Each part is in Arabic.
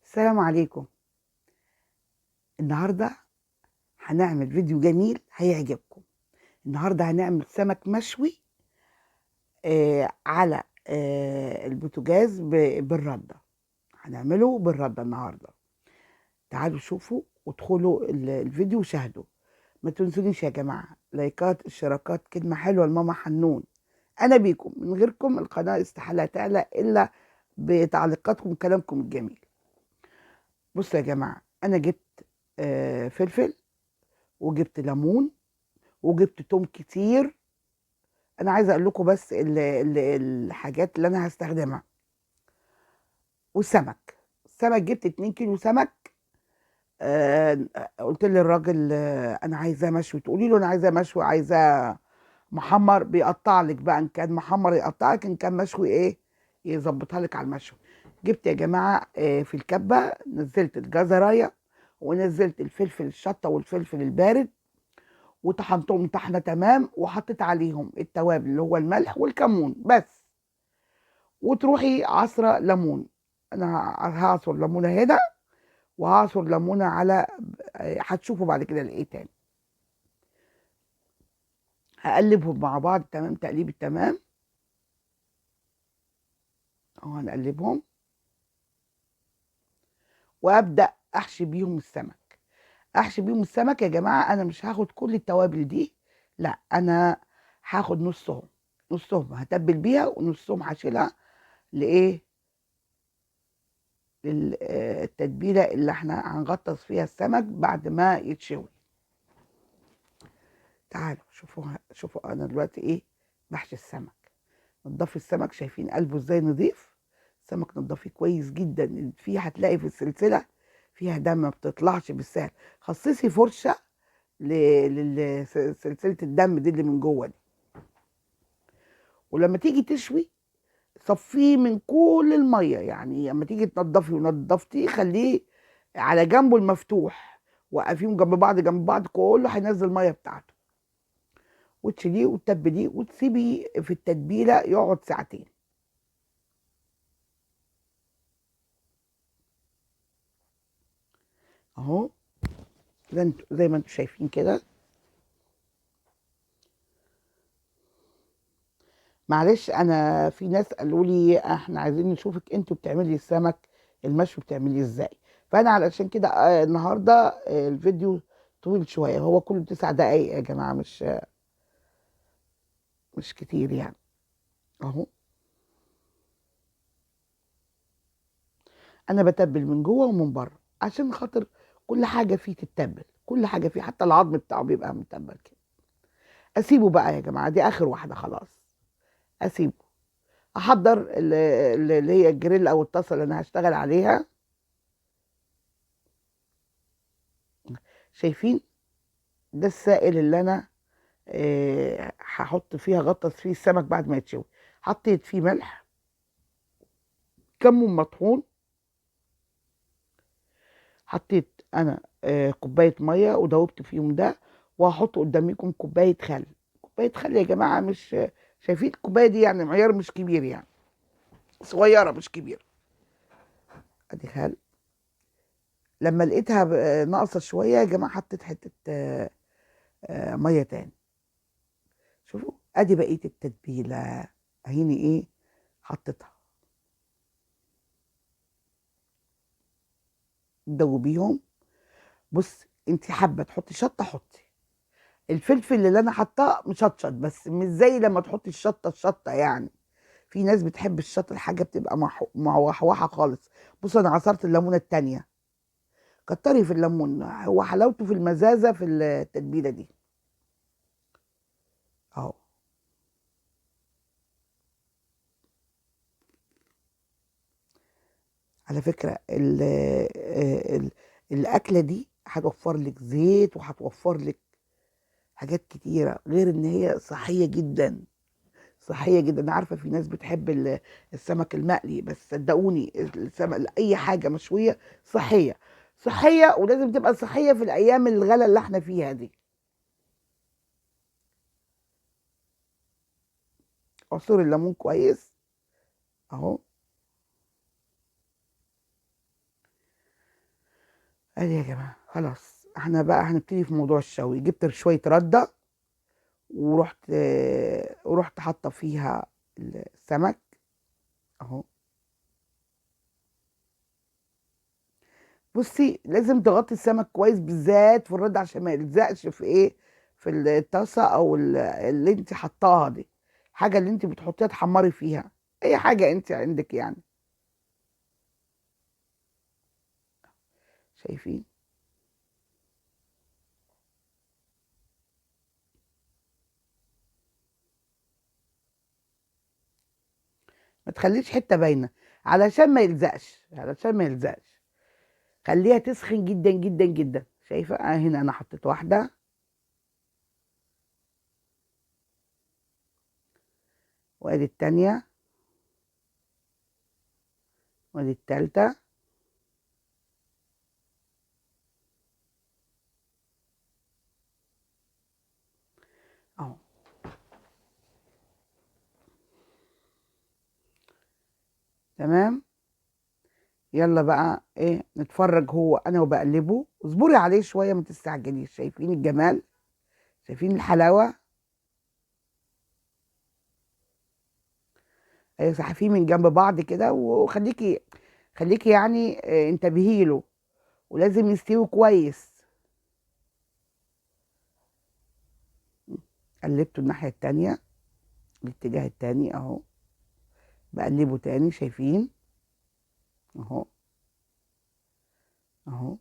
السلام عليكم. النهارده هنعمل فيديو جميل هيعجبكم. النهارده هنعمل سمك مشوي على البوتاجاز بالردة. هنعمله بالردة النهارده. تعالوا شوفوا وادخلوا الفيديو وشاهدوا. ما تنسونيش يا جماعة، لايكات اشتراكات، كلمة حلوة لماما حنون. أنا بيكم، من غيركم القناة استحالة تعلى إلا بتعليقاتكم وكلامكم الجميل. بصوا يا جماعة، أنا جبت فلفل، وجبت ليمون، وجبت توم كتير. انا عايزه اقول لكم بس الحاجات اللي انا هستخدمها. والسمك، جبت 2 كيلو سمك. آه قلت للراجل انا عايزاه مشوي، تقولي له انا عايزاه مشوي، عايزاه محمر، بيقطع لك بقى، ان كان محمر يقطع لك، ان كان مشوي ايه يظبطها لك على المشوي. جبت يا جماعه في الكبه، نزلت الجزرايه، ونزلت الفلفل الشطه والفلفل البارد، وطحنتهم طحنه تمام، وحطيت عليهم التوابل اللي هو الملح والكمون بس. وتروحي عصره ليمون. انا هعصر ليمونه هنا، وهعصر ليمونه على، هتشوفوا بعد كده الايه تاني. هقلبهم مع بعض تمام، تقليب التمام اهو. هنقلبهم وابدا احشي بيهم السمك. احشي بيهم السمك يا جماعه، انا مش هاخد كل التوابل دي، لا، انا هاخد نصهم. نصهم هتبل بيها، ونصهم هشيلها لايه، للتتبيله اللي احنا هنغطس فيها السمك بعد ما يتشوي. تعالوا شوفوا انا دلوقتي ايه بحشي السمك. نضفي السمك، شايفين قلبه ازاي نضيف؟ السمك نضفيه كويس جدا، فيه هتلاقي في السلسله فيها دم ما بتطلعش بالسهل. خصصي فرشه لسلسله الدم دي اللي من جوه دي. ولما تيجي تشوي صفيه من كل الميه، يعني لما تيجي تنضفي ونضفتيه خليه على جنبه المفتوح، وقفيهم جنب بعض جنب بعض، كله هينزل الميه بتاعته. وتشيليه وتتبليه وتسيبيه في التتبيله يقعد ساعتين اهو، زي ما انتم شايفين كده. معلش، انا في ناس قالوا لي احنا عايزين نشوفك انتوا بتعملي السمك المشوي بتعمليه ازاي. فانا علشان كده النهارده الفيديو طويل شويه، هو كله 9 دقايق يا جماعه، مش كتير يعني. اهو انا بتبل من جوه ومن بره عشان خاطر كل حاجه فيه تتبل، كل حاجه فيه حتى العظم بتاعه بيبقى متبل كده. اسيبه بقى يا جماعه، دي اخر واحده خلاص. اسيبه احضر اللي هي الجريل او الطاسه اللي انا هشتغل عليها. شايفين؟ ده السائل اللي انا هحط فيها، غطس فيه السمك بعد ما يتشوي. حطيت فيه ملح، كمون مطحون. حطيت انا كوبايه ميه ودوبت فيهم ده. وهحط قدامكم كوبايه خل. كوبايه خل يا جماعه، مش شايفين الكوبايه دي؟ يعني معيار مش كبير يعني، صغيره مش كبيره. ادي خل. لما لقيتها ناقصه شويه يا جماعه، حطيت حته ميه تاني. شوفوا ادي بقيه التتبيله اهيني ايه حطيتها. دوبيهم. بص، انت حابه تحطي شطه حطي. الفلفل اللي انا حاطاه مشطشط، بس مش زي لما تحطي الشطه يعني. في ناس بتحب الشطه، الحاجه بتبقى موحوحه خالص. بص، انا عصرت الليمونه التانيه. كتري في الليمون، هو حلاوته في المزازه في التتبيله دي اهو. على فكره ال الاكله دي هتوفر لك زيت، وهتوفر لك حاجات كتيره، غير ان هي صحيه جدا. صحيه جدا. انا عارفه في ناس بتحب السمك المقلي، بس صدقوني السمك اي حاجه مشويه صحيه. صحيه، ولازم تبقى صحيه في الايام الغلا اللي احنا فيها دي. عصير الليمون كويس اهو. ادي يا جماعه خلاص، احنا بقى هنبتدي في موضوع الشوي. جبت شويه رده ورحت حاطه فيها السمك اهو. بصي لازم تغطي السمك كويس بالذات في الرد عشان ما يلزقش في ايه، في الطاسه او اللي انت حطاها دي، حاجه اللي انت بتحطيها تحمري فيها، اي حاجه انت عندك يعني. شايفين؟ ما تخليش حته باينه علشان ما يلزقش، علشان ما يلزقش. خليها تسخن جدا جدا جدا. شايفه هنا انا حطيت واحده، وادي التانيه، وادي التالته اهو. تمام. يلا بقى ايه نتفرج هو انا وبقلبه. اصبري عليه شويه ما تستعجليش. شايفين الجمال؟ شايفين الحلاوه؟ ايوه سحفيه من جنب بعض كده، وخليكي يعني انتبهي له، ولازم يستوي كويس. قلبته الناحيه التانيه، الاتجاه التاني اهو. بقلبه تاني. شايفين؟ اهو اهو.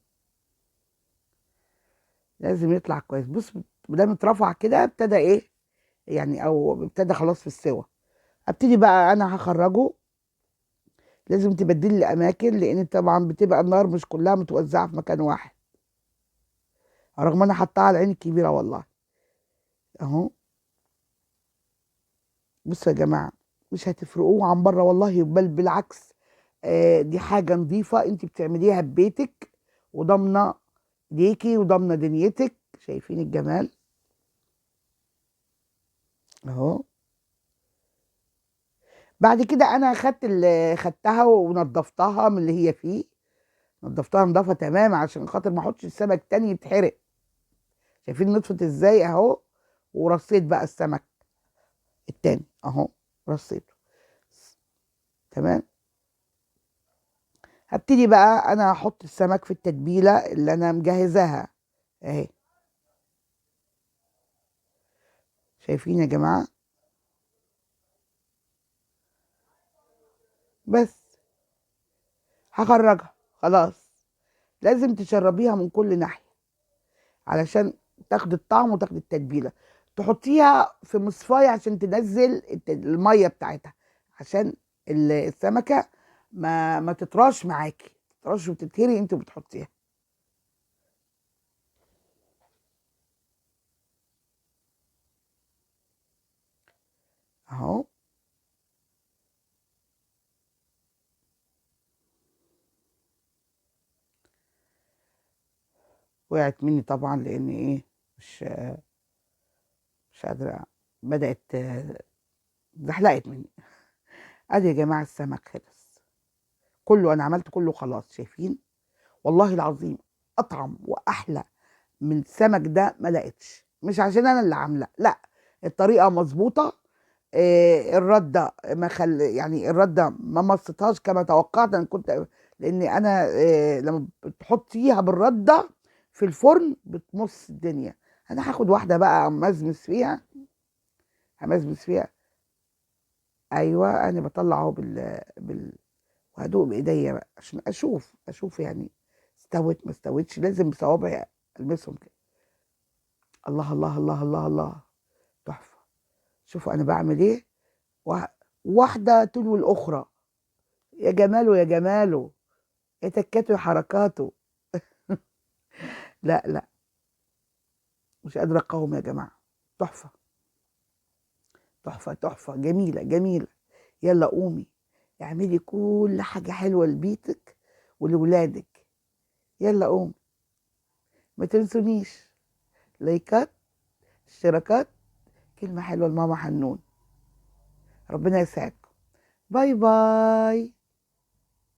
لازم يطلع كويس. بص، مادام اترفع كده ابتدى ايه يعني، او ابتدى خلاص في السوا. ابتدي بقى انا هخرجه. لازم تبدلي الاماكن لان طبعا بتبقى النار مش كلها متوزعه في مكان واحد، رغم انا حطها على العين الكبيره والله. اهو. بصوا يا جماعه، مش هتفرقوه عن بره والله، بل بالعكس. دي حاجه نظيفه انت بتعمليها ببيتك، وضامنه ليكي وضامنه دنيتك. شايفين الجمال؟ اهو. بعد كده انا خدتها ونضفتها من اللي هي فيه. نضفتها نضافه تمام عشان خاطر ما احطش السمك تاني يتحرق. شايفين نطفت ازاي اهو. ورصيت بقى السمك التاني اهو، رصيته. تمام. هبتدي بقى انا احط السمك في التتبيله اللي انا مجهزاها اهي. شايفين يا جماعه؟ بس هخرجها خلاص. لازم تشربيها من كل ناحيه علشان تاخد الطعم وتاخد التتبيله. تحطيها في مصفايه عشان تنزل الميه بتاعتها، عشان السمكه ما تطراش معاكي، تطراش وتتهري انت بتحطيها. اهو. وقعت مني طبعا لان ايه، مش مش قادره. بدات زحلقت مني. ادي يا جماعه السمك خلص كله، انا عملت كله خلاص. شايفين؟ والله العظيم اطعم واحلى من السمك ده ما لقيتش. مش عشان انا اللي عامله، لا، الطريقه مظبوطه. الرده ما يعني الرده ما مصيتهاش كما توقعت. انا كنت، لان انا لما بتحطيها بالرده في الفرن بتمص الدنيا. انا هاخد واحده بقى امزمز فيها، همزمز فيها. ايوه انا بطلع اهو وهدوق بايديا بقى عشان اشوف يعني استوت ما استوتش. لازم بصوابعي المسهم كده. الله الله الله الله الله. تحفه. شوفوا انا بعمل ايه. وا- واحده تلو الاخرى. يا جماله يا جماله، يا تكاته يا حركاته. لا لا، مش قادره اقاوم يا جماعه. تحفه تحفه تحفه، جميله جميله. يلا قومي اعملي كل حاجه حلوه لبيتك ولولادك. يلا قومي. ما تنسونيش لايكات، اشتراكات، كلمة حلوة لماما حنون. ربنا يسعدكم. باي باي.